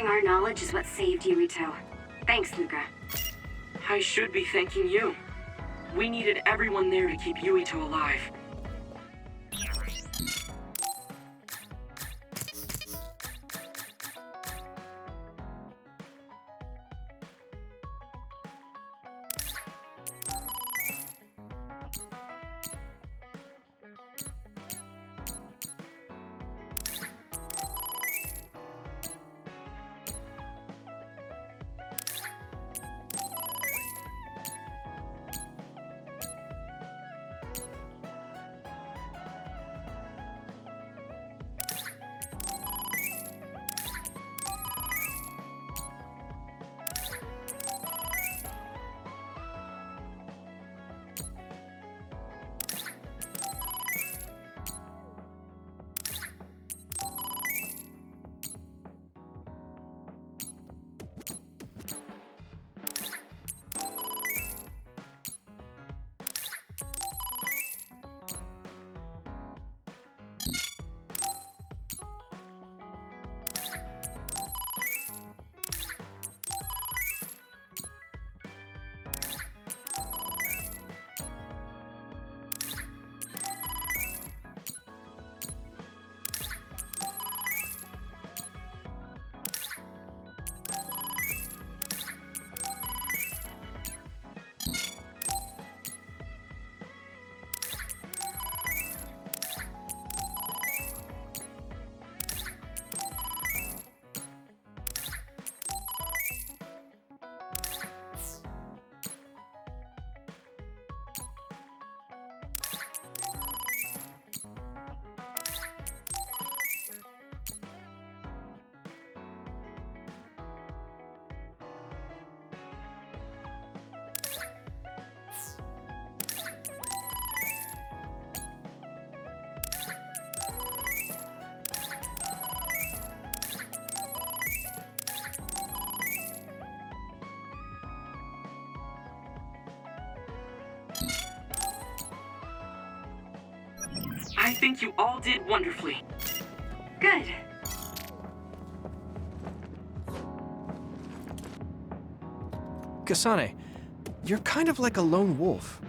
Sharing our knowledge is what saved Yuito. Thanks, Luca. I should be thanking you. We needed everyone there to keep Yuito alive. I think you all did wonderfully. Good. Kasane, you're kind of like a lone wolf.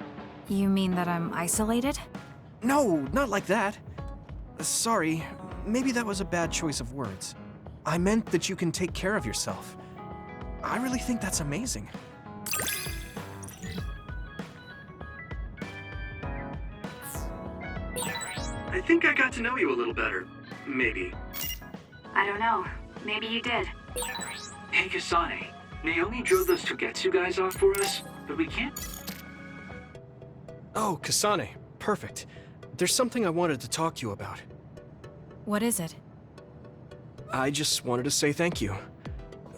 You mean that I'm isolated? No, not like that. Sorry, maybe that was a bad choice of words. I meant that you can take care of yourself. I really think that's amazing. I think I got to know you a little better. Maybe. I don't know. Maybe you did. Hey, Kasane. Naomi drove those Togetsu guys off for us, but we can't... Oh, Kasane, perfect. There's something I wanted to talk to you about. What is it? I just wanted to say thank you.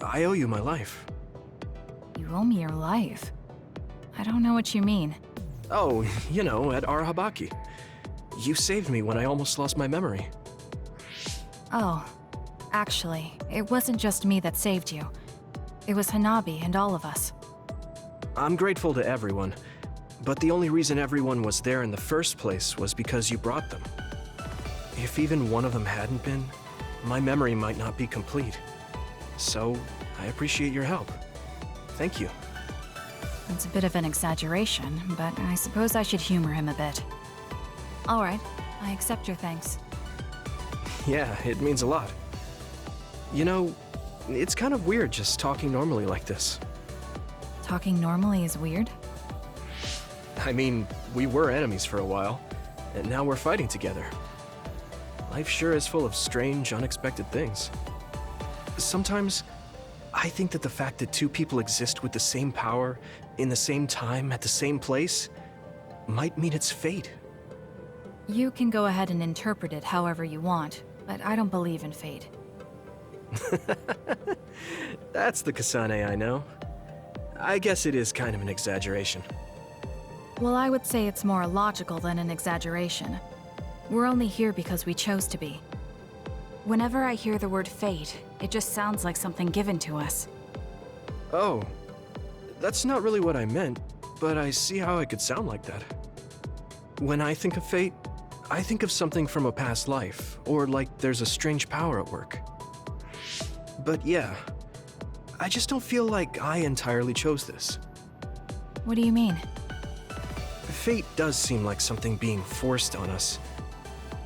I owe you my life. You owe me your life. I don't know what you mean. Oh, you know, at Arahabaki. You saved me when I almost lost my memory. Oh, actually, it wasn't just me that saved you. It was Hanabi and all of us. I'm grateful to everyone, but the only reason everyone was there in the first place was because you brought them. If even one of them hadn't been, my memory might not be complete. So, I appreciate your help. Thank you. It's a bit of an exaggeration, but I suppose I should humor him a bit. All right, I accept your thanks. Yeah, it means a lot. You know, it's kind of weird just talking normally like this. Talking normally is weird? I mean, we were enemies for a while, and now we're fighting together. Life sure is full of strange, unexpected things. Sometimes, I think that the fact that two people exist with the same power, in the same time, at the same place, might mean it's fate. You can go ahead and interpret it however you want, but I don't believe in fate. That's the Kasane I know. I guess it is kind of an exaggeration. Well, I would say it's more logical than an exaggeration. We're only here because we chose to be. Whenever I hear the word fate, it just sounds like something given to us. Oh, that's not really what I meant, but I see how it could sound like that. When I think of fate, I think of something from a past life, or like there's a strange power at work. But yeah, I just don't feel like I entirely chose this. What do you mean? Fate does seem like something being forced on us.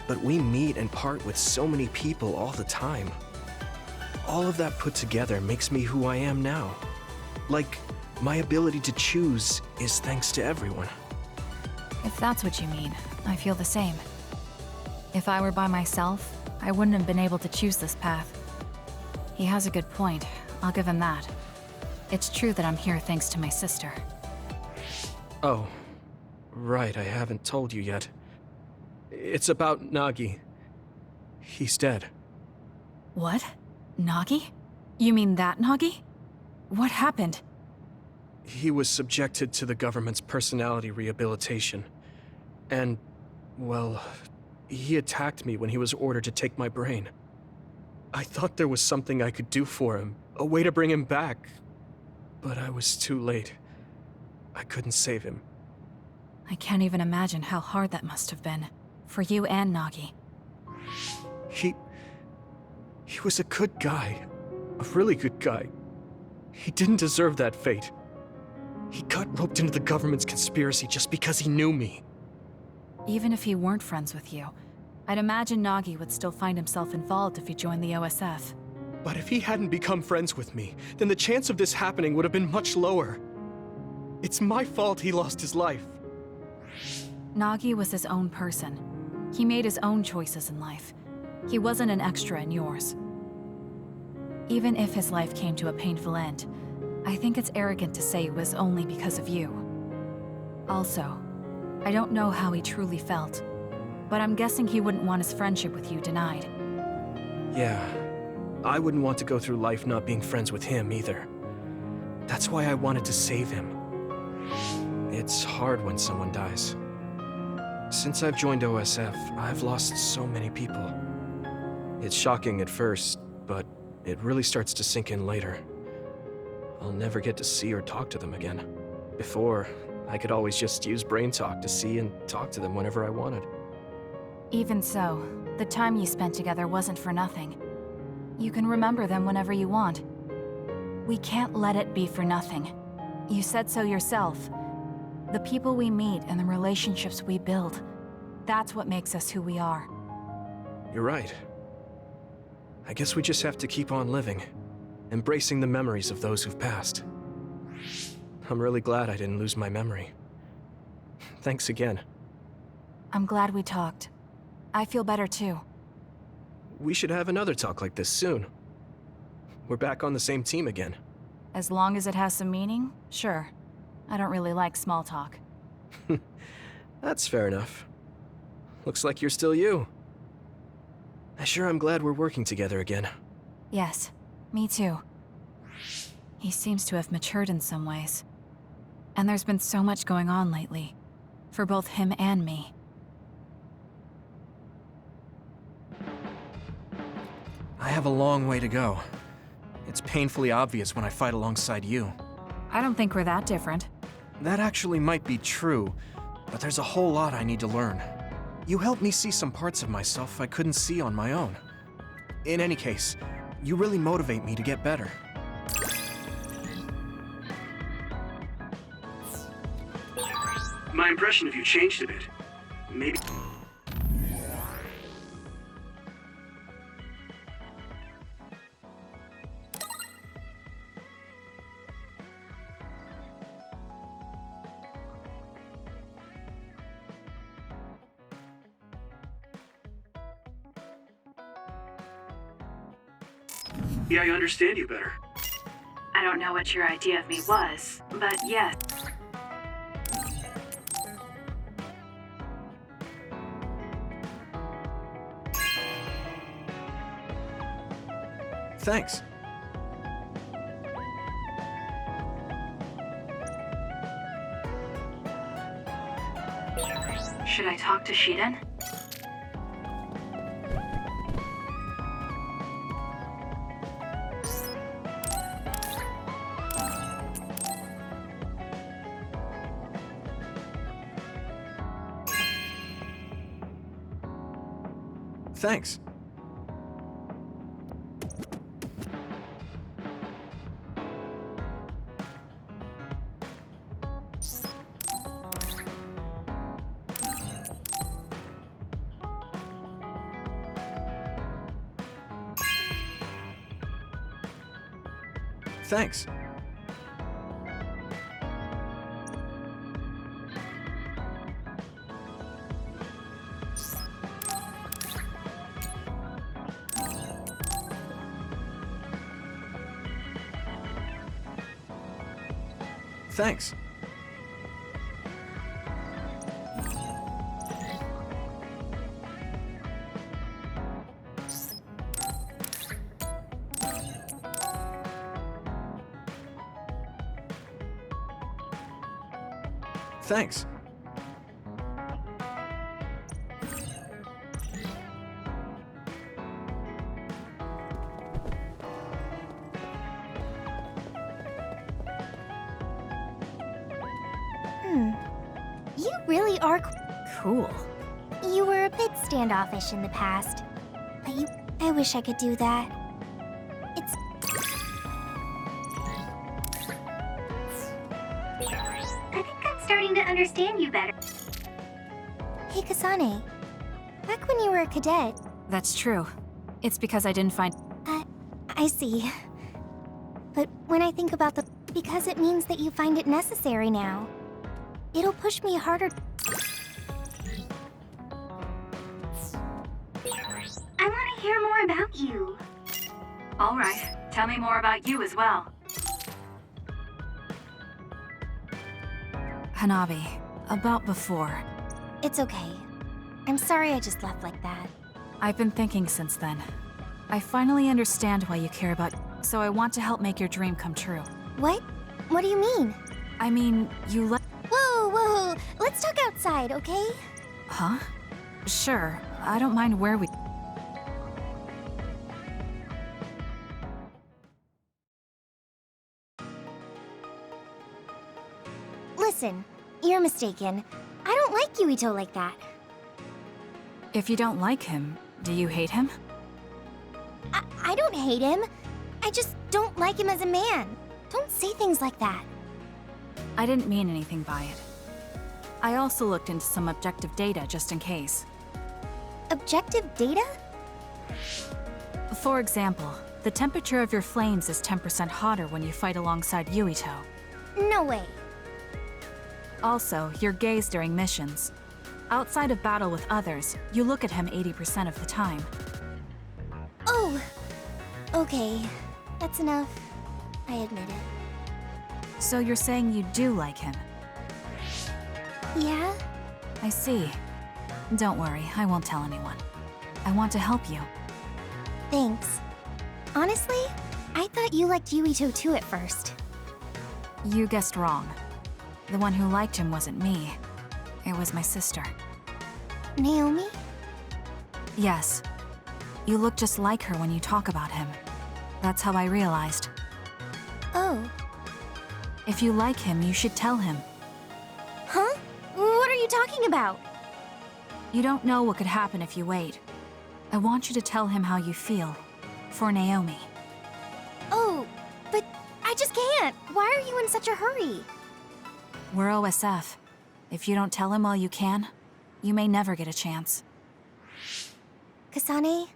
But we meet and part with so many people all the time. All of that put together makes me who I am now. Like, my ability to choose is thanks to everyone. If that's what you mean, I feel the same. If I were by myself, I wouldn't have been able to choose this path. He has a good point, I'll give him that. It's true that I'm here thanks to my sister. Oh, right, I haven't told you yet. It's about Nagi. He's dead. What? Nagi? You mean that Nagi? What happened? He was subjected to the government's personality rehabilitation. And, well, he attacked me when he was ordered to take my brain. I thought there was something I could do for him, a way to bring him back. But I was too late. I couldn't save him. I can't even imagine how hard that must have been. For you and Nagi. He was a good guy. A really good guy. He didn't deserve that fate. He got roped into the government's conspiracy just because he knew me. Even if he weren't friends with you, I'd imagine Nagi would still find himself involved if he joined the OSF. But if he hadn't become friends with me, then the chance of this happening would have been much lower. It's my fault he lost his life. Nagi was his own person. He made his own choices in life. He wasn't an extra in yours. Even if his life came to a painful end, I think it's arrogant to say it was only because of you. Also, I don't know how he truly felt, but I'm guessing he wouldn't want his friendship with you denied. Yeah, I wouldn't want to go through life not being friends with him either. That's why I wanted to save him. It's hard when someone dies. Since I've joined OSF, I've lost so many people. It's shocking at first, but it really starts to sink in later. I'll never get to see or talk to them again. Before, I could always just use brain talk to see and talk to them whenever I wanted. Even so, the time you spent together wasn't for nothing. You can remember them whenever you want. We can't let it be for nothing. You said so yourself. The people we meet and the relationships we build, that's what makes us who we are. You're right. I guess we just have to keep on living, embracing the memories of those who've passed. I'm really glad I didn't lose my memory. Thanks again. I'm glad we talked. I feel better too. We should have another talk like this soon. We're back on the same team again. As long as it has some meaning, sure. I don't really like small talk. That's fair enough. Looks like you're still you. I sure am glad we're working together again. Yes, me too. He seems to have matured in some ways. And there's been so much going on lately. For both him and me. I have a long way to go. It's painfully obvious when I fight alongside you. I don't think we're that different. That actually might be true, but there's a whole lot I need to learn. You helped me see some parts of myself I couldn't see on my own. In any case, you really motivate me to get better. My impression of you changed a bit. Maybe... Yeah, I understand you better. I don't know what your idea of me was, but yes. Thanks. Should I talk to Shiden? Thanks. Thanks. Thanks. Thanks. You really are Cool. You were a bit standoffish in the past. But I wish I could do that. It's... I think I'm starting to understand you better. Hey, Kasane. Back when you were a cadet, That's true. It's because I didn't find... I see. But when I think about because it means that you find it necessary now. It'll push me harder. I want to hear more about you. All right, tell me more about you as well. Hanabi, about before. It's okay. I'm sorry I just left like that. I've been thinking since then. I finally understand why you care about... So I want to help make your dream come true. What? What do you mean? I mean, you let... Whoa! Let's talk outside, okay? Huh? Sure, I don't mind where we... Listen, you're mistaken. I don't like Yuito like that. If you don't like him, do you hate him? I don't hate him. I just don't like him as a man. Don't say things like that. I didn't mean anything by it. I also looked into some objective data just in case. Objective data? For example, the temperature of your flames is 10% hotter when you fight alongside Yuito. No way. Also, your gaze during missions. Outside of battle with others, you look at him 80% of the time. Oh! Okay. That's enough. I admit it. So you're saying you do like him? Yeah? I see. Don't worry, I won't tell anyone. I want to help you. Thanks. Honestly, I thought you liked Yuito too at first. You guessed wrong. The one who liked him wasn't me. It was my sister. Naomi? Yes. You look just like her when you talk about him. That's how I realized. Oh. If you like him, you should tell him. Huh? What are you talking about? You don't know what could happen if you wait. I want you to tell him how you feel. For Naomi. Oh, but I just can't. Why are you in such a hurry? We're OSF. If you don't tell him while you can, you may never get a chance. Kasane,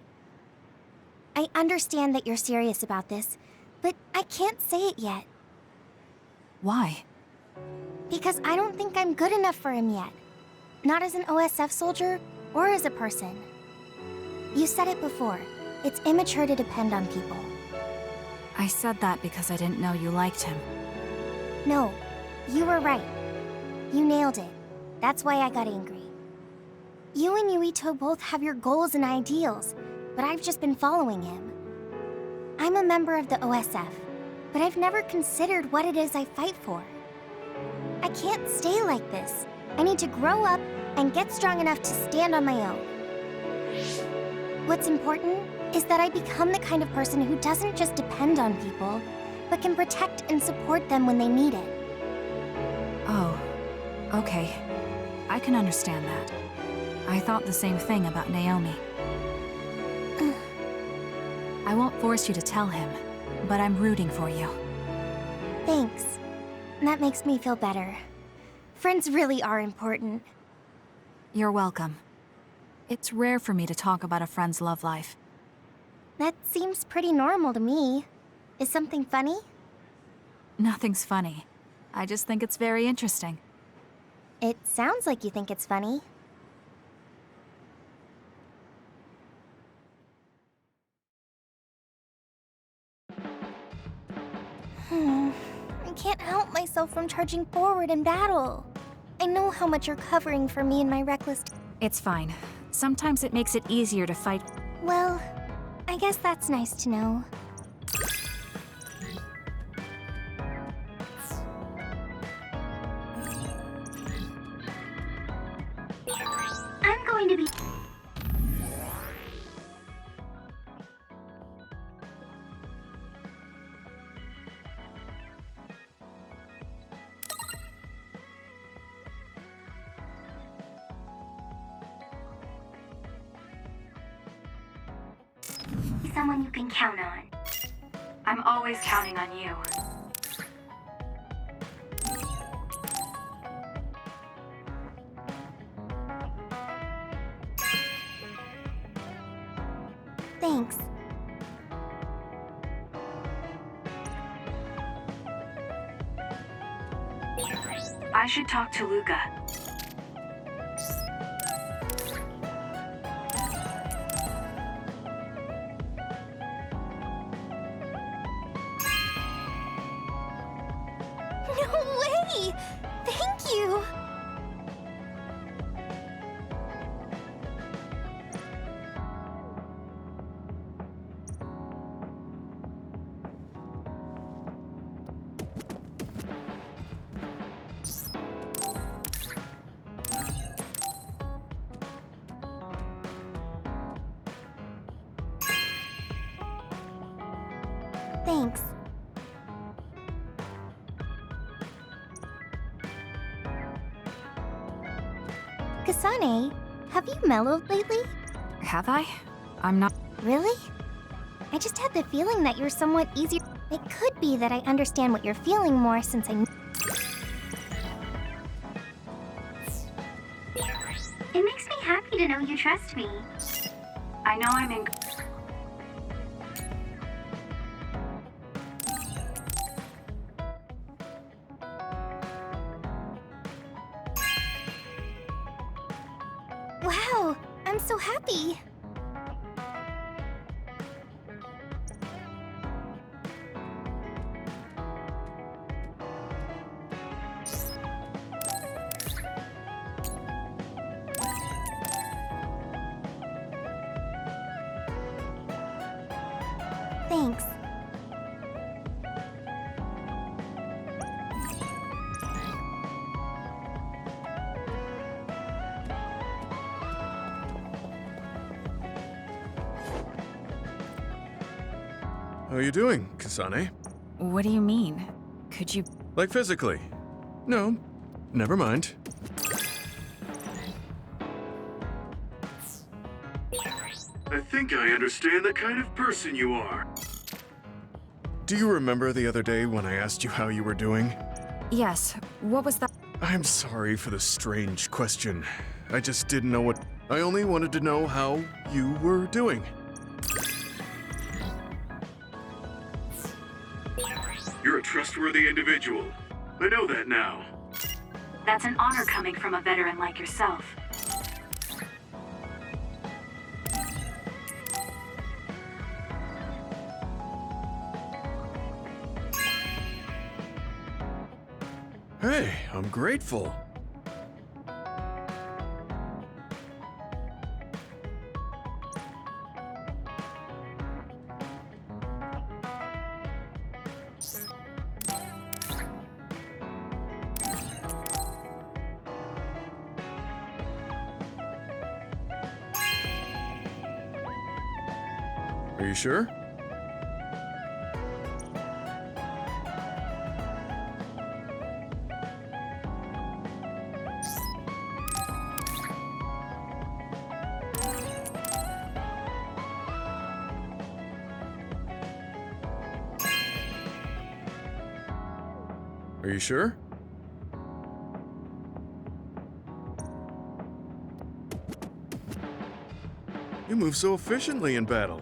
I understand that you're serious about this, but I can't say it yet. Why? Because I don't think I'm good enough for him yet. Not as an OSF soldier, or as a person. You said it before. It's immature to depend on people. I said that because I didn't know you liked him. No, you were right. You nailed it. That's why I got angry. You and Yuito both have your goals and ideals, but I've just been following him. I'm a member of the OSF, but I've never considered what it is I fight for. I can't stay like this. I need to grow up and get strong enough to stand on my own. What's important is that I become the kind of person who doesn't just depend on people, but can protect and support them when they need it. Oh, okay. I can understand that. I thought the same thing about Naomi. I won't force you to tell him, but I'm rooting for you. Thanks. That makes me feel better. Friends really are important. You're welcome. It's rare for me to talk about a friend's love life. That seems pretty normal to me. Is something funny? Nothing's funny. I just think it's very interesting. It sounds like you think it's funny. I can't help myself from charging forward in battle. I know how much you're covering for me in my reckless... It's fine. Sometimes it makes it easier to fight. Well, I guess that's nice to know. I'm going to be... someone you can count on. I'm always counting on you. Thanks. I should talk to Luca. No way! Thank you! Thanks. Kasane, have you mellowed lately? Have I? I'm not. Really? I just had the feeling that you're somewhat easier. It could be that I understand what you're feeling more since I... It makes me happy to know you trust me. I know I'm in... Wow, I'm so happy. Thanks. How are you doing, Kasane? What do you mean? Could you... Like physically? No, never mind. I think I understand the kind of person you are. Do you remember the other day when I asked you how you were doing? Yes, what was that? I'm sorry for the strange question. I just didn't know what... I only wanted to know how you were doing. You're a trustworthy individual. I know that now. That's an honor coming from a veteran like yourself. Hey, I'm grateful. Are you sure? Are you sure? You move so efficiently in battle.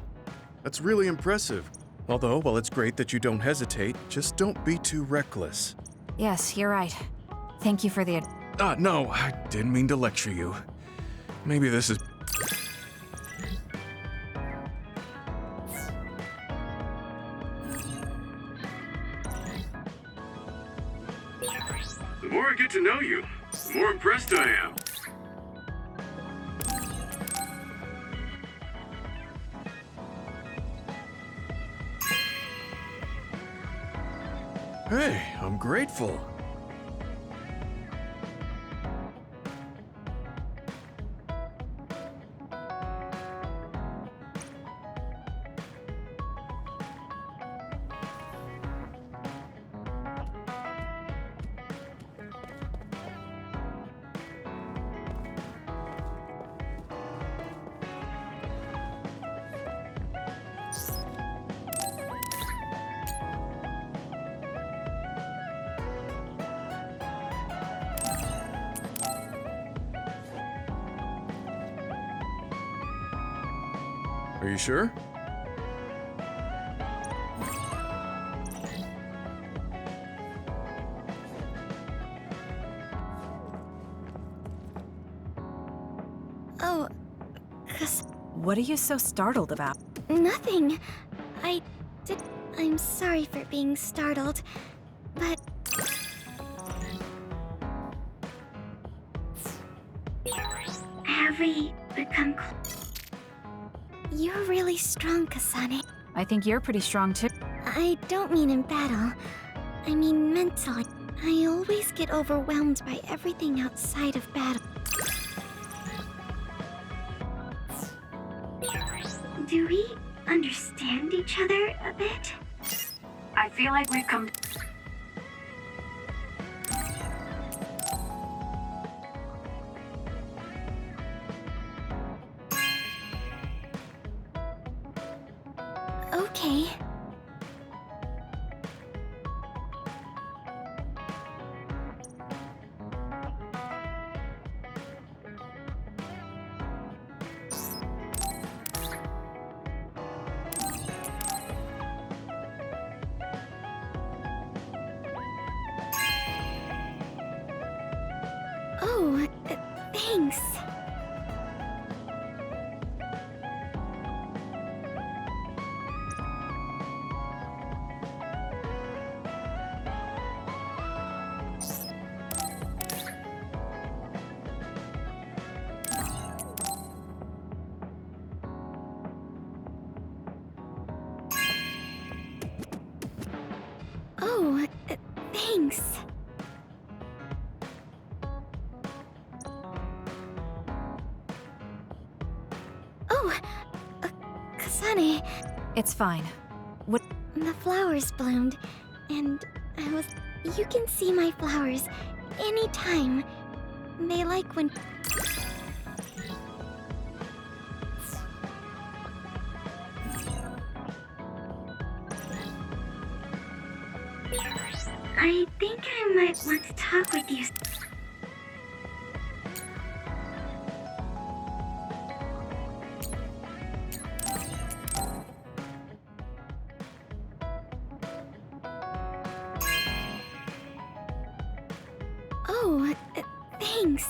That's really impressive. Although, while it's great that you don't hesitate, just don't be too reckless. Yes, you're right. Thank you for the No, I didn't mean to lecture you. Maybe this is... The more I get to know you, the more impressed I am. Hey, I'm grateful. Are you sure? Oh, What are you so startled about? nothing. I'm sorry for being startled, but... Have we become You're really strong, Kasane. I think you're pretty strong too. I don't mean in battle. I mean mentally. I always get overwhelmed by everything outside of battle. Do we understand each other a bit? I feel like we've come. Okay. Oh, thanks. Oh, thanks. Oh, Kasane, It's fine. What? the flowers bloomed, and you can see my flowers anytime. They like when... I think I might want to talk with you. Oh, thanks.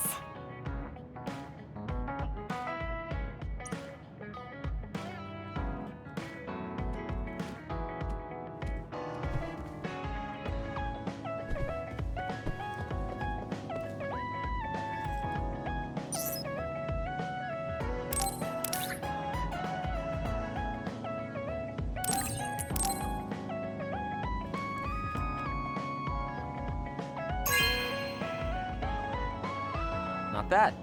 Not bad.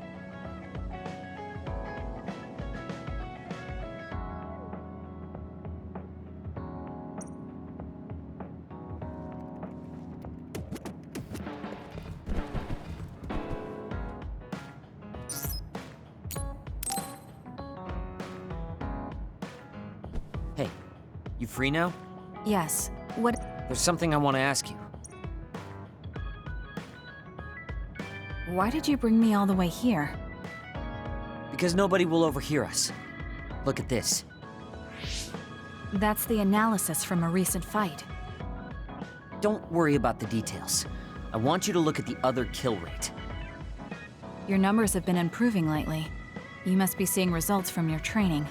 Hey, you free now? Yes. What? There's something I want to ask you. Why did you bring me all the way here? Because nobody will overhear us. Look at this. That's the analysis from a recent fight. Don't worry about the details. I want you to look at the other kill rate. Your numbers have been improving lately. You must be seeing results from your training.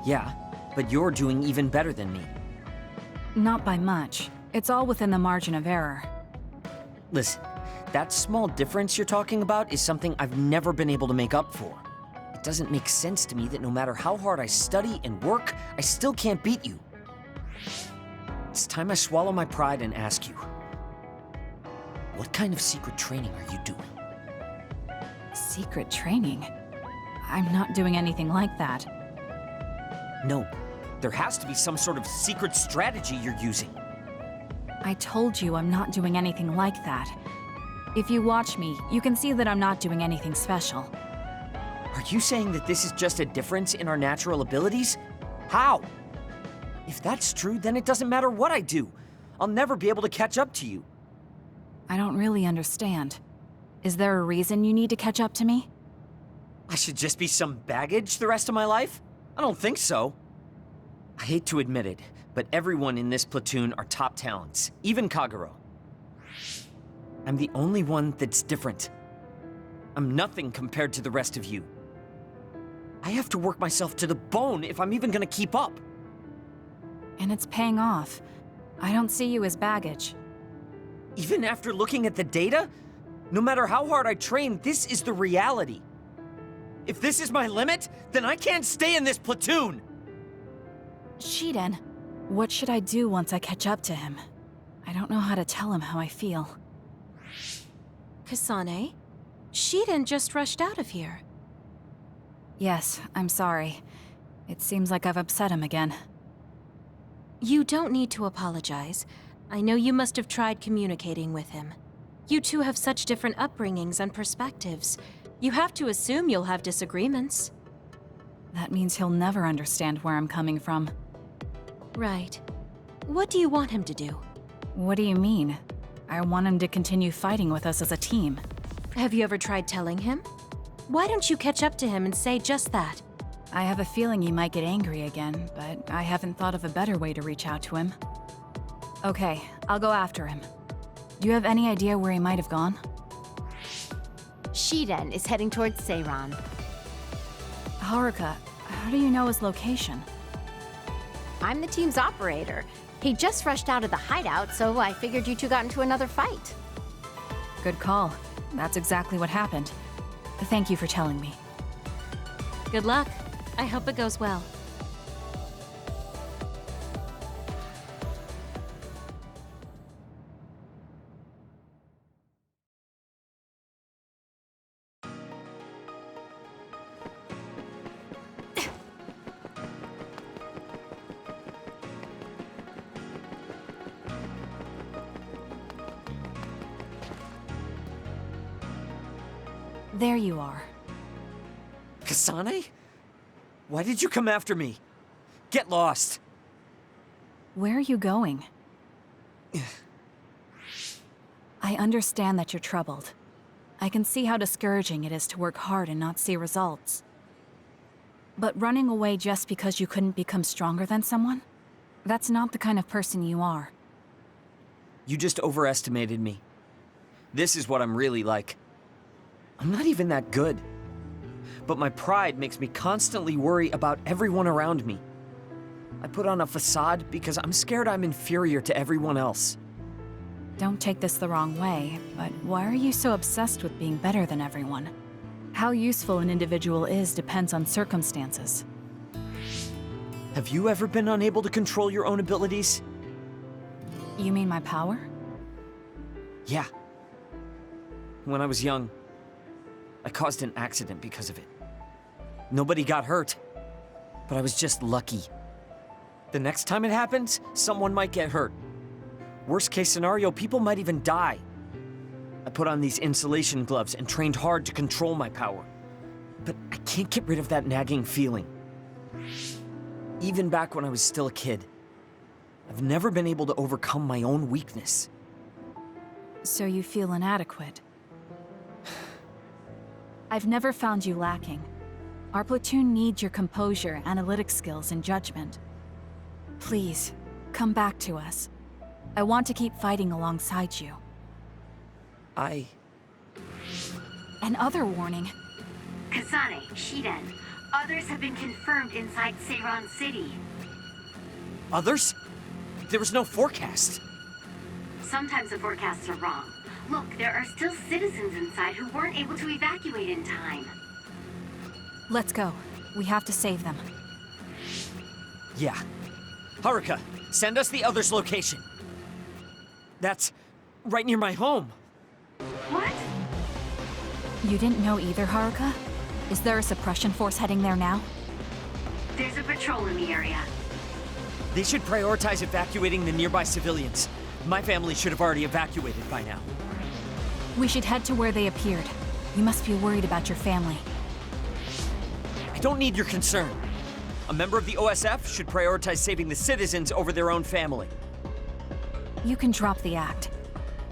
Yeah, but you're doing even better than me. Not by much. It's all within the margin of error. Listen, that small difference you're talking about is something I've never been able to make up for. It doesn't make sense to me that no matter how hard I study and work, I still can't beat you. It's time I swallow my pride and ask you, what kind of secret training are you doing? Secret training? I'm not doing anything like that. No, there has to be some sort of secret strategy you're using. I told you I'm not doing anything like that. If you watch me, you can see that I'm not doing anything special. Are you saying that this is just a difference in our natural abilities? How? If that's true, then it doesn't matter what I do. I'll never be able to catch up to you. I don't really understand. Is there a reason you need to catch up to me? I should just be some baggage the rest of my life? I don't think so. I hate to admit it, but everyone in this platoon are top talents, even Kagero. I'm the only one that's different. I'm nothing compared to the rest of you. I have to work myself to the bone if I'm even gonna keep up. And it's paying off. I don't see you as baggage. Even after looking at the data? No matter how hard I train, this is the reality. If this is my limit, then I can't stay in this platoon! Shiden, what should I do once I catch up to him? I don't know how to tell him how I feel. Kasane? Shiden just rushed out of here. Yes, I'm sorry. It seems like I've upset him again. You don't need to apologize. I know you must have tried communicating with him. You two have such different upbringings and perspectives. You have to assume you'll have disagreements. That means he'll never understand where I'm coming from. Right. What do you want him to do? What do you mean? I want him to continue fighting with us as a team. Have you ever tried telling him? Why don't you catch up to him and say just that? I have a feeling he might get angry again, but I haven't thought of a better way to reach out to him. Okay, I'll go after him. Do you have any idea where he might have gone? Shiden is heading towards Seiran. Haruka, how do you know his location? I'm the team's operator. He just rushed out of the hideout, so I figured you two got into another fight. Good call. That's exactly what happened. Thank you for telling me. Good luck. I hope it goes well. There you are. Kasane? Why did you come after me? Get lost. Where are you going? I understand that you're troubled. I can see how discouraging it is to work hard and not see results. But running away just because you couldn't become stronger than someone? That's not the kind of person you are. You just overestimated me. This is what I'm really like. I'm not even that good. But my pride makes me constantly worry about everyone around me. I put on a facade because I'm scared I'm inferior to everyone else. Don't take this the wrong way, but why are you so obsessed with being better than everyone? How useful an individual is depends on circumstances. Have you ever been unable to control your own abilities? You mean my power? Yeah. When I was young, I caused an accident because of it. Nobody got hurt, but I was just lucky. The next time it happens, someone might get hurt. Worst case scenario, people might even die. I put on these insulation gloves and trained hard to control my power. But I can't get rid of that nagging feeling. Even back when I was still a kid, I've never been able to overcome my own weakness. So you feel inadequate. I've never found you lacking. Our platoon needs your composure, analytic skills, and judgment. Please, come back to us. I want to keep fighting alongside you. Another warning. Kasane, Shiden, others have been confirmed inside Seiran City. Others? There was no forecast. Sometimes the forecasts are wrong. Look, there are still citizens inside who weren't able to evacuate in time. Let's go. We have to save them. Yeah. Haruka, send us the others' location. That's right near my home. What? You didn't know either, Haruka? Is there a suppression force heading there now? There's a patrol in the area. They should prioritize evacuating the nearby civilians. My family should have already evacuated by now. We should head to where they appeared. You must be worried about your family. I don't need your concern. A member of the OSF should prioritize saving the citizens over their own family. You can drop the act.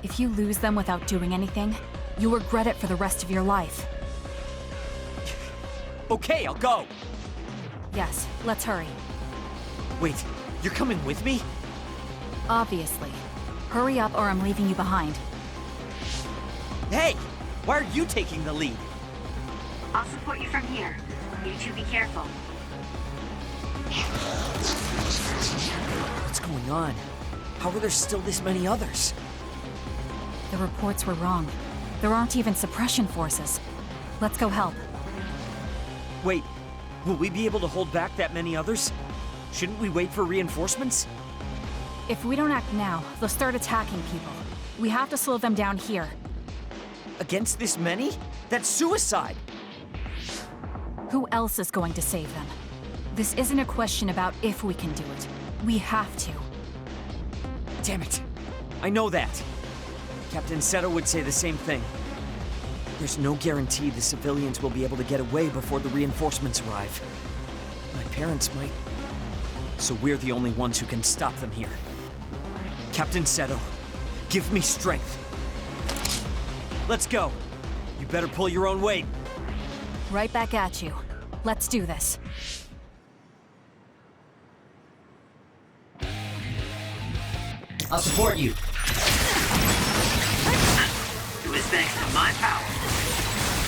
If you lose them without doing anything, you'll regret it for the rest of your life. Okay, I'll go. Yes, let's hurry. Wait, you're coming with me? Obviously. Hurry up or I'm leaving you behind. Hey, why are you taking the lead? I'll support you from here. You two be careful. What's going on? How are there still this many others? The reports were wrong. There aren't even suppression forces. Let's go help. Wait, will we be able to hold back that many others? Shouldn't we wait for reinforcements? If we don't act now, they'll start attacking people. We have to slow them down here. Against this many? That's suicide! Who else is going to save them? This isn't a question about if we can do it. We have to. Damn it. I know that. Captain Seto would say the same thing. There's no guarantee the civilians will be able to get away before the reinforcements arrive. My parents might. So we're the only ones who can stop them here. Captain Seto, give me strength. Let's go. You better pull your own weight. Right back at you. Let's do this. I'll support you. It was thanks to my power.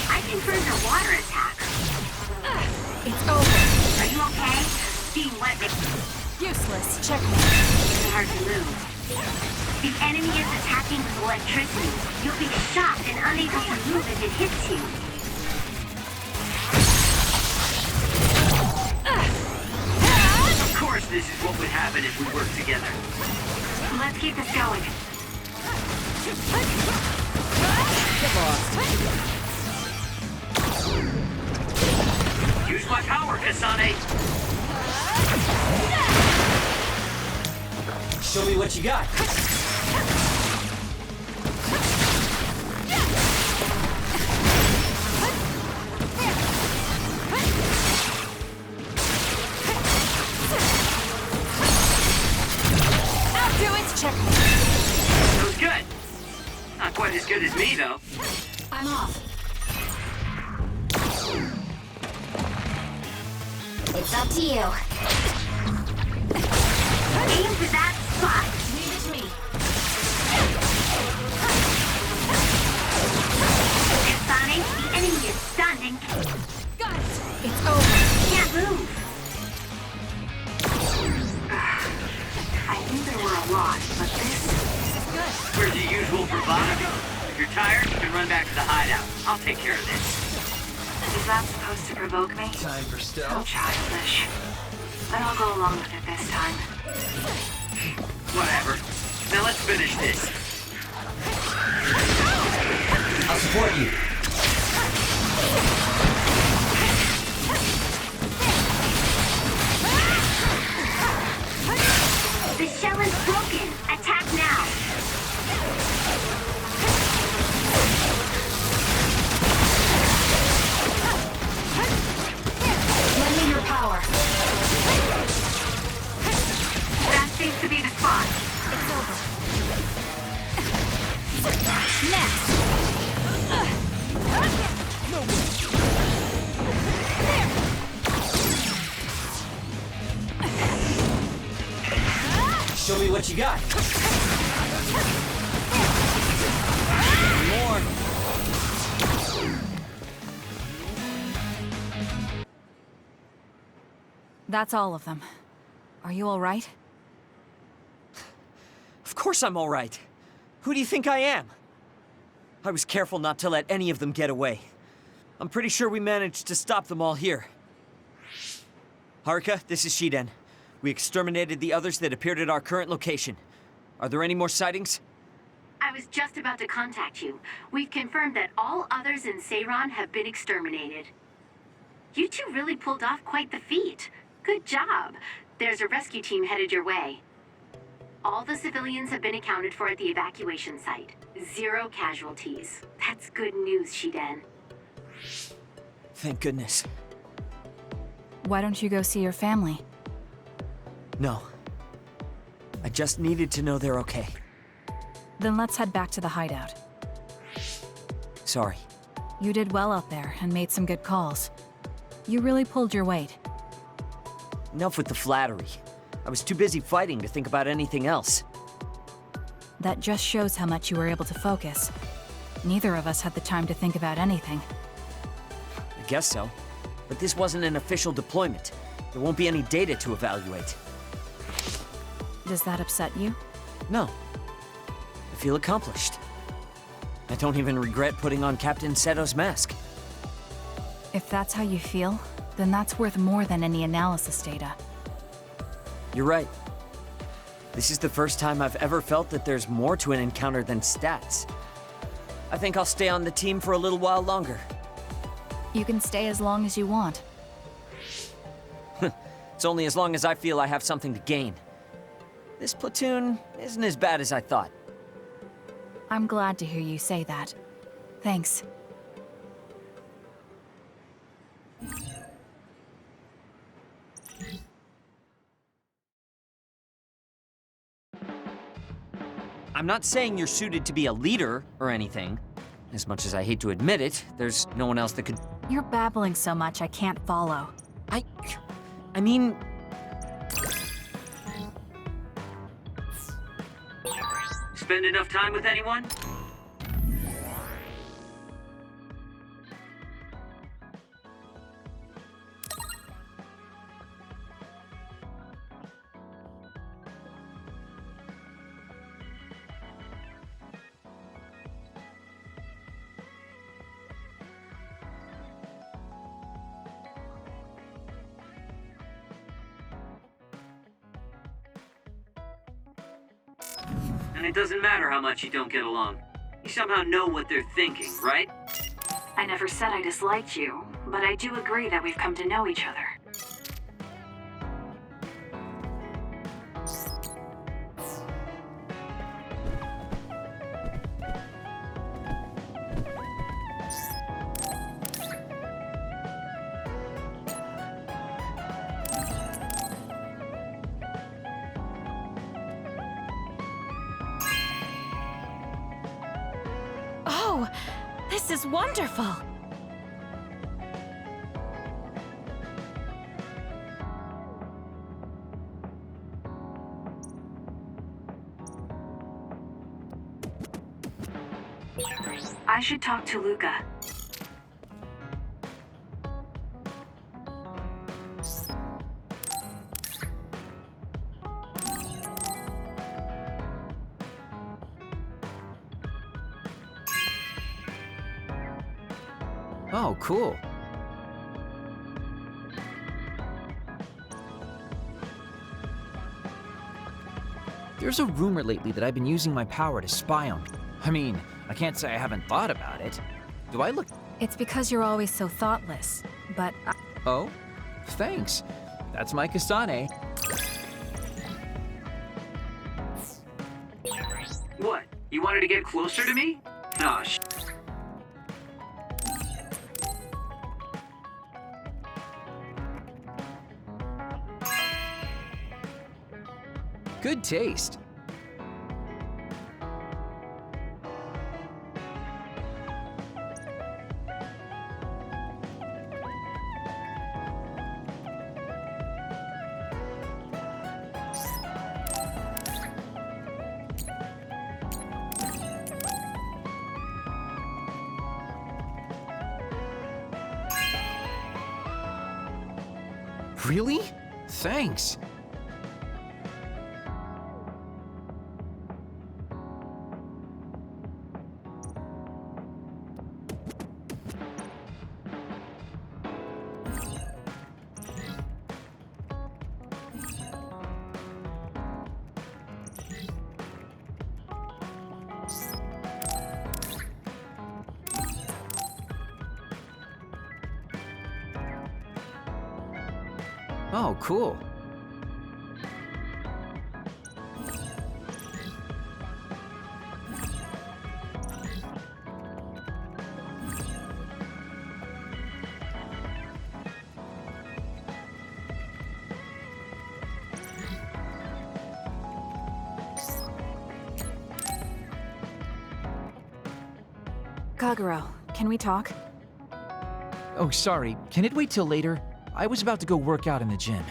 I confirmed your water attack. It's over. Are you okay? Being wet makes Useless. Checkmate. it hard to move. The enemy is attacking with electricity. You'll be shocked and unable to move if it hits you. Of course this is what would happen if we worked together. Let's keep this going. Get lost. Use my power, Kasane! Show me what you got. I'll do it. Checkmate. It was good. Not quite as good as me, though. I'm off. It's up to you. Aim for that spot. Leave it to me. Kasane, the enemy is stunned and Got it. It's over. can't move. I knew there were a lot, but this is good. Where's your usual bravado? If you're tired, you can run back to the hideout. I'll take care of this. Is that supposed to provoke me? Time for So stealth. childish. But I'll go along with it this time. Whatever. Now let's finish this. I'll support you. The shell is broken. Attack now. Lend me your power. That seems to be the spot. It's over. Next. what you got. More. That's all of them. Are you all right? Of course I'm all right. Who do you think I am? I was careful not to let any of them get away. I'm pretty sure we managed to stop them all here. Haruka, this is Shiden. We exterminated the others that appeared at our current location. Are there any more sightings? I was just about to contact you. We've confirmed that all others in Seiran have been exterminated. You two really pulled off quite the feat. Good job. There's a rescue team headed your way. All the civilians have been accounted for at the evacuation site. 0 casualties. That's good news, Shiden. Thank goodness. Why don't you go see your family? No. I just needed to know they're okay. Then let's head back to the hideout. Sorry. You did well out there and made some good calls. You really pulled your weight. Enough with the flattery. I was too busy fighting to think about anything else. That just shows how much you were able to focus. Neither of us had the time to think about anything. I guess so. But this wasn't an official deployment. There won't be any data to evaluate. Does that upset you? No. I feel accomplished. I don't even regret putting on Captain Seto's mask. If that's how you feel, then that's worth more than any analysis data. You're right. This is the first time I've ever felt that there's more to an encounter than stats. I think I'll stay on the team for a little while longer. You can stay as long as you want. It's only as long as I feel I have something to gain. This platoon isn't as bad as I thought. I'm glad to hear you say that. Thanks. I'm not saying you're suited to be a leader or anything. As much as I hate to admit it, there's no one else that could... You're babbling so much I can't follow. I mean... Spend enough time with anyone? And it doesn't matter how much you don't get along. You somehow know what they're thinking, right? I never said I disliked you, but I do agree that we've come to know each other. Oh, this is wonderful! I should talk to Luca. Oh, cool. There's a rumor lately that I've been using my power to spy on people. I mean, I can't say I haven't thought about it. Do I look... It's because you're always so thoughtless, but Oh? Thanks. That's my Kasane. What? You wanted to get closer to me? Nah, Good taste. Really? Thanks. Oh, cool. Kagero, can we talk? Oh, sorry. Can it wait till later? I was about to go work out in the gym.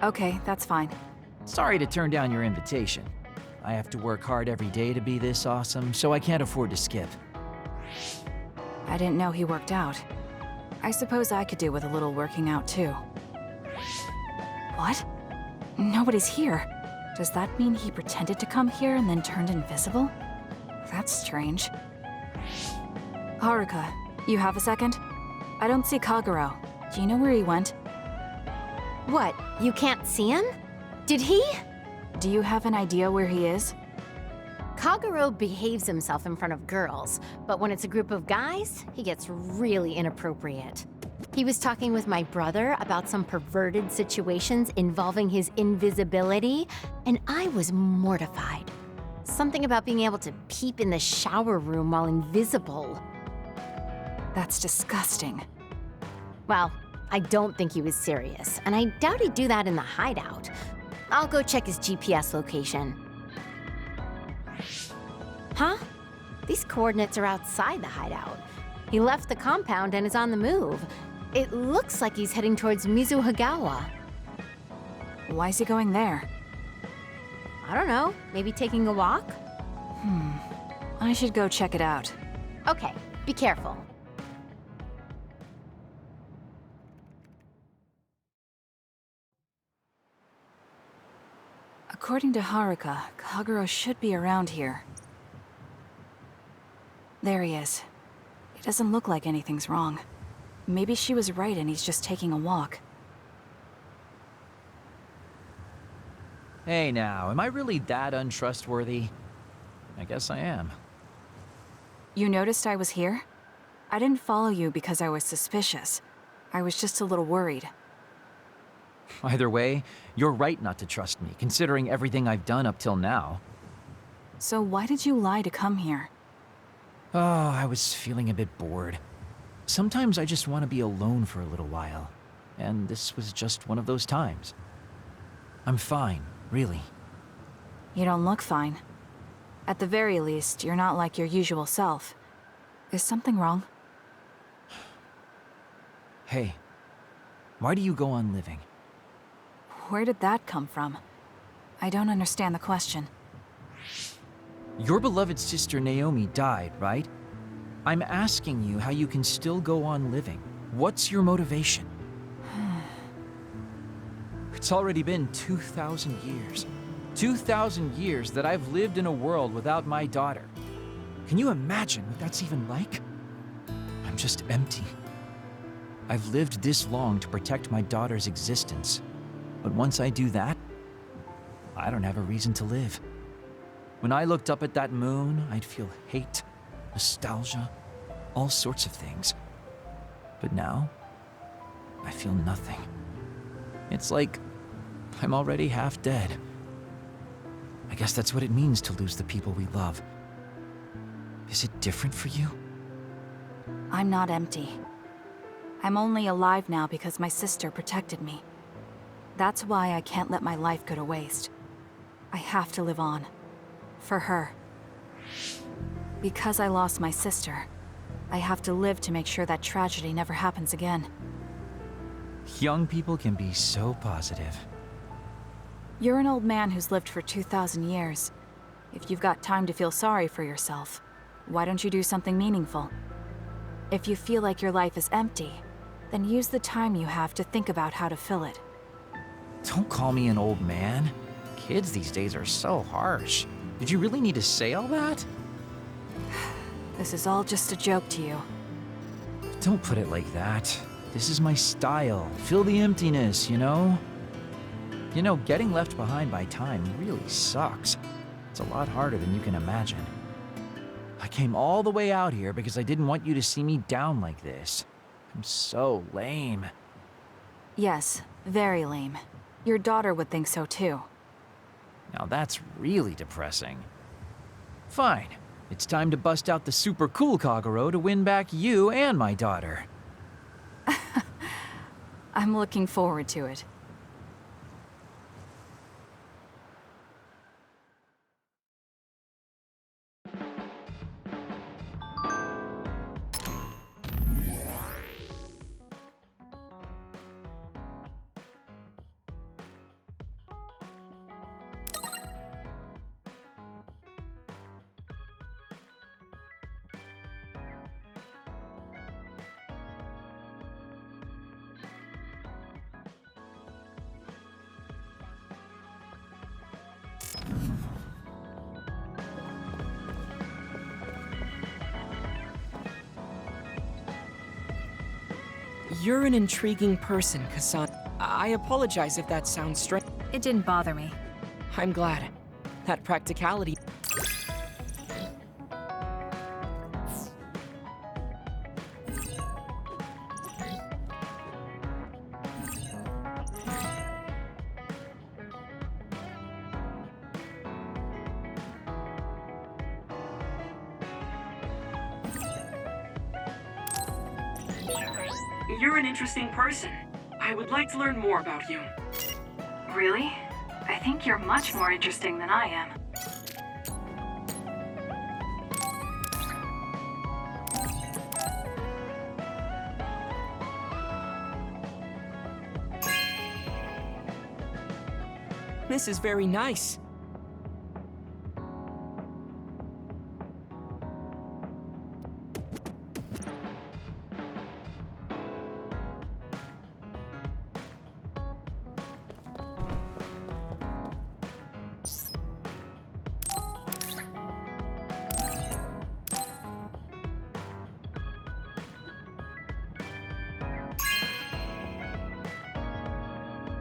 Okay, that's fine. Sorry to turn down your invitation. I have to work hard every day to be this awesome, so I can't afford to skip. I didn't know he worked out. I suppose I could do with a little working out too. What? Nobody's here. Does that mean he pretended to come here and then turned invisible? That's strange. Haruka, you have a second? I don't see Kagero. Do you know where he went? What, you can't see him? Did he? Do you have an idea where he is? Kagero behaves himself in front of girls, but when it's a group of guys, he gets really inappropriate. He was talking with my brother about some perverted situations involving his invisibility, and I was mortified. Something about being able to peep in the shower room while invisible. That's disgusting. Well, I don't think he was serious, and I doubt he'd do that in the hideout. I'll go check his GPS location. Huh? These coordinates are outside the hideout. He left the compound and is on the move. It looks like he's heading towards Mizuhagawa. Why is he going there? I don't know, maybe taking a walk? I should go check it out. Okay, be careful. According to Haruka, Kagero should be around here. There he is. It doesn't look like anything's wrong. Maybe she was right and he's just taking a walk. Hey now, am I really that untrustworthy? I guess I am. You noticed I was here? I didn't follow you because I was suspicious. I was just a little worried. Either way, you're right not to trust me, considering everything I've done up till now. So why did you lie to come here? Oh, I was feeling a bit bored. Sometimes I just want to be alone for a little while, and this was just one of those times. I'm fine, really. You don't look fine. At the very least, you're not like your usual self. Is something wrong? Hey, why do you go on living? Where did that come from? I don't understand the question. Your beloved sister Naomi died, right? I'm asking you how you can still go on living. What's your motivation? It's already been 2,000 years. 2,000 years that I've lived in a world without my daughter. Can you imagine what that's even like? I'm just empty. I've lived this long to protect my daughter's existence. But once I do that, I don't have a reason to live. When I looked up at that moon, I'd feel hate, nostalgia, all sorts of things. But now, I feel nothing. It's like I'm already half dead. I guess that's what it means to lose the people we love. Is it different for you? I'm not empty. I'm only alive now because my sister protected me. That's why I can't let my life go to waste. I have to live on. For her. Because I lost my sister, I have to live to make sure that tragedy never happens again. Young people can be so positive. You're an old man who's lived for 2,000 years. If you've got time to feel sorry for yourself, why don't you do something meaningful? If you feel like your life is empty, Then use the time you have to think about how to fill it. Don't call me an old man. Kids these days are so harsh. Did you really need to say all that? This is all just a joke to you. Don't put it like that. This is my style. Fill the emptiness, you know? You know, getting left behind by time really sucks. It's a lot harder than you can imagine. I came all the way out here because I didn't want you to see me down like this. I'm so lame. Yes, very lame. Your daughter would think so too. Now that's really depressing. Fine. It's time to bust out the super cool Kagero to win back you and my daughter. I'm looking forward to it. You're an intriguing person, Kassan. I apologize if that sounds strange. It didn't bother me. I'm glad. That practicality. You're an interesting person. I would like to learn more about you. Really? I think you're much more interesting than I am. This is very nice.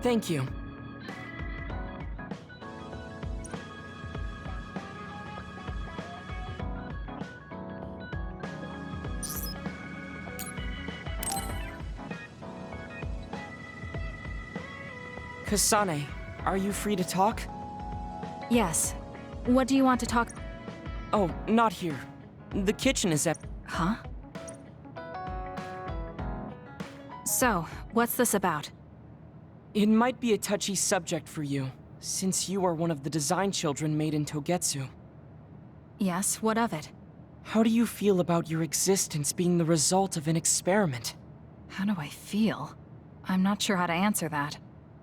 Thank you. Kasane, are you free to talk? Yes. What do you want to talk? Oh, not here. The kitchen is at... Huh? So, what's this about? It might be a touchy subject for you, since you are one of the design children made in Togetsu. Yes, what of it? How do you feel about your existence being the result of an experiment? How do I feel? I'm not sure how to answer that.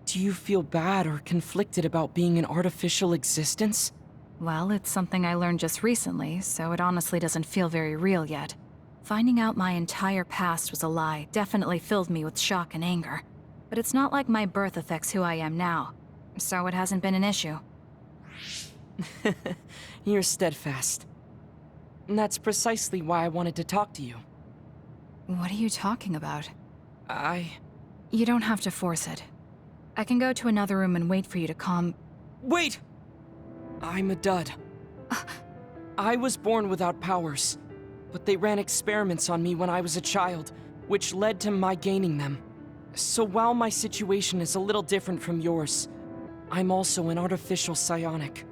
Do you feel bad or conflicted about being an artificial existence? Well, it's something I learned just recently, so it honestly doesn't feel very real yet. Finding out my entire past was a lie definitely filled me with shock and anger. But it's not like my birth affects who I am now, so it hasn't been an issue. You're steadfast. And that's precisely why I wanted to talk to you. What are you talking about? I... You don't have to force it. I can go to another room and wait for you to calm... Wait! I'm a dud. I was born without powers, but they ran experiments on me when I was a child, which led to my gaining them. So while my situation is a little different from yours, I'm also an artificial psionic.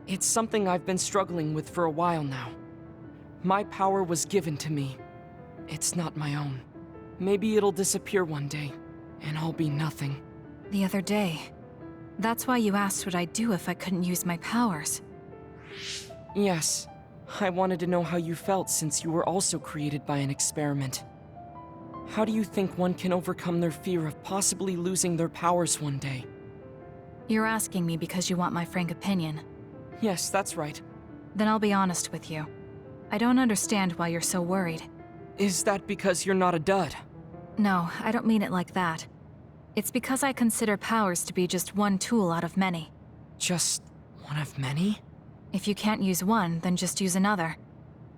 It's something I've been struggling with for a while now. My power was given to me. It's not my own. Maybe it'll disappear one day, and I'll be nothing. The other day. That's why you asked what I'd do if I couldn't use my powers. Yes. I wanted to know how you felt since you were also created by an experiment. How do you think one can overcome their fear of possibly losing their powers one day? You're asking me because you want my frank opinion. Yes, that's right. Then I'll be honest with you. I don't understand why you're so worried. Is that because you're not a dud? No, I don't mean it like that. It's because I consider powers to be just one tool out of many. Just one of many? If you can't use one, then just use another.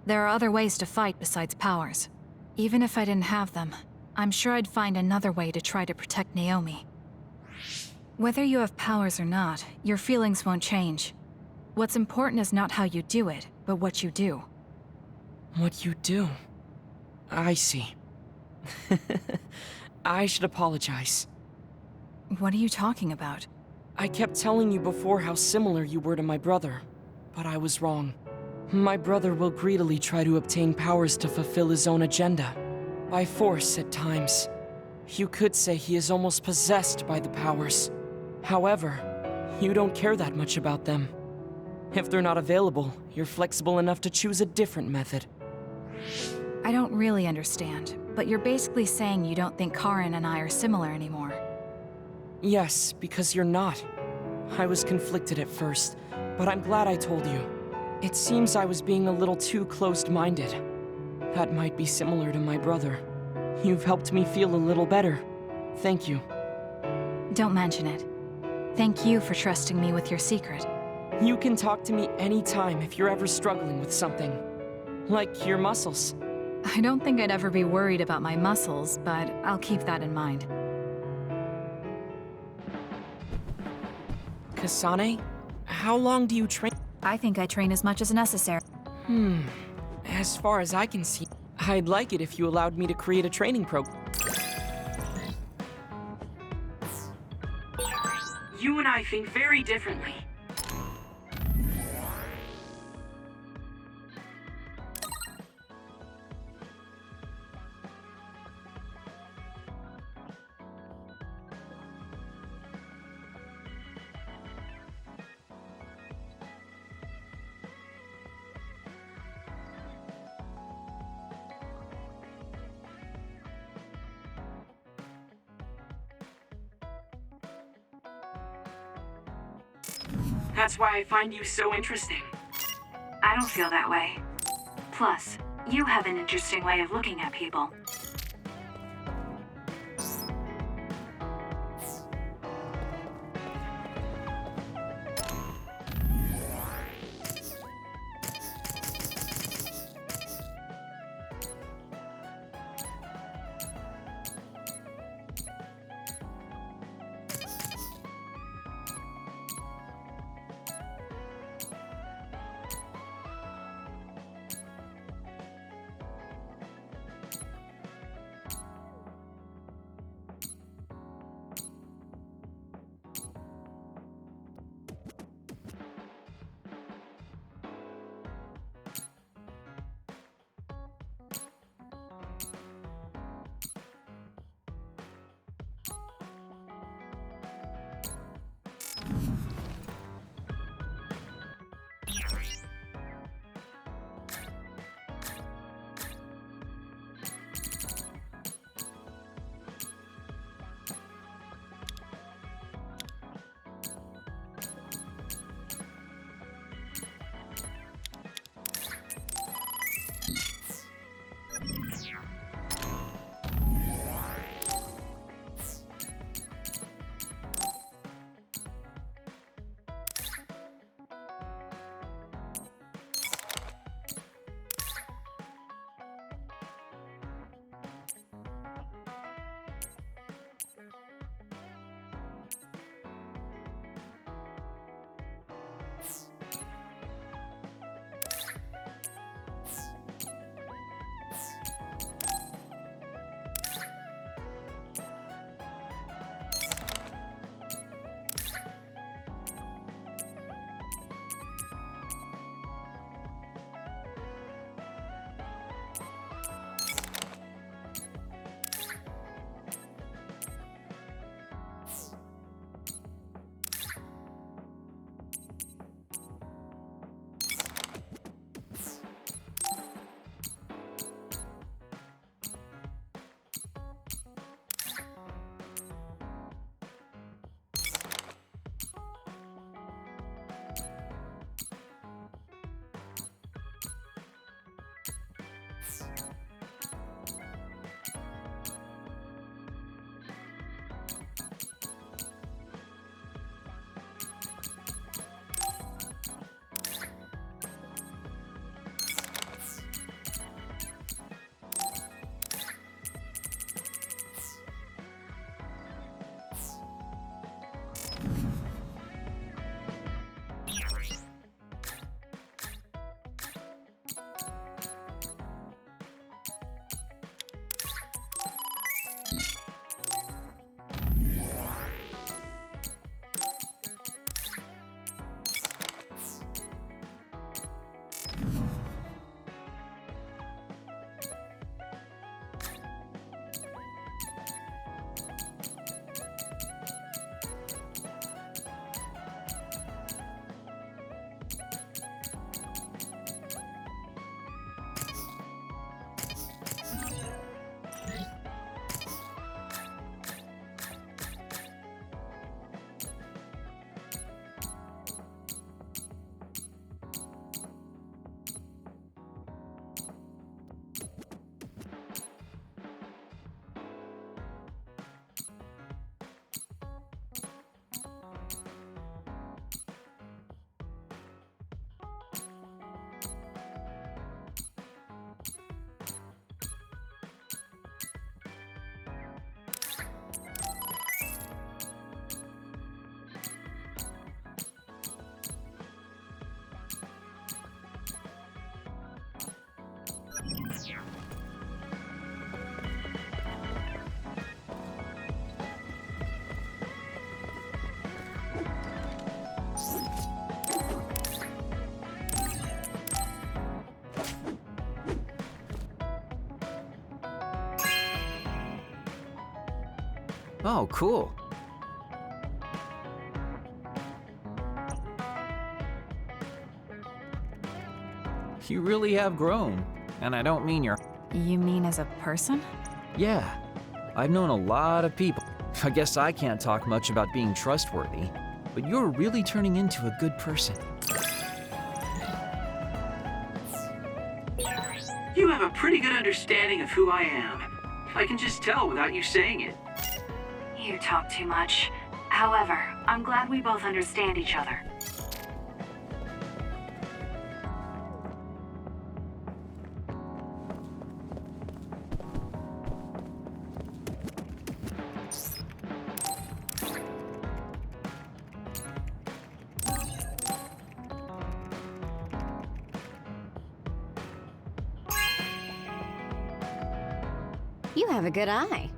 There are other ways to fight besides powers. Even if I didn't have them, I'm sure I'd find another way to try to protect Naomi. Whether you have powers or not, your feelings won't change. What's important is not how you do it, but what you do. What you do? I see. I should apologize. What are you talking about? I kept telling you before how similar you were to my brother, but I was wrong. My brother will greedily try to obtain powers to fulfill his own agenda. By force at times. You could say he is almost possessed by the powers. However, you don't care that much about them. If they're not available, you're flexible enough to choose a different method. I don't really understand, but you're basically saying you don't think Karin and I are similar anymore. Yes, because you're not. I was conflicted at first, but I'm glad I told you. It seems I was being a little too closed-minded. That might be similar to my brother. You've helped me feel a little better. Thank you. Don't mention it. Thank you for trusting me with your secret. You can talk to me anytime if you're ever struggling with something. Like your muscles. I don't think I'd ever be worried about my muscles, but I'll keep that in mind. Kasane, how long do you train? I think I train as much as necessary. As far as I can see, I'd like it if you allowed me to create a training program. You and I think very differently. That's why I find you so interesting. I don't feel that way. Plus, you have an interesting way of looking at people. Oh, cool. You really have grown. And I don't mean you're... You mean as a person? Yeah. I've known a lot of people. I guess I can't talk much about being trustworthy, but you're really turning into a good person. You have a pretty good understanding of who I am. I can just tell without you saying it. You talk too much. However, I'm glad we both understand each other. You have a good eye.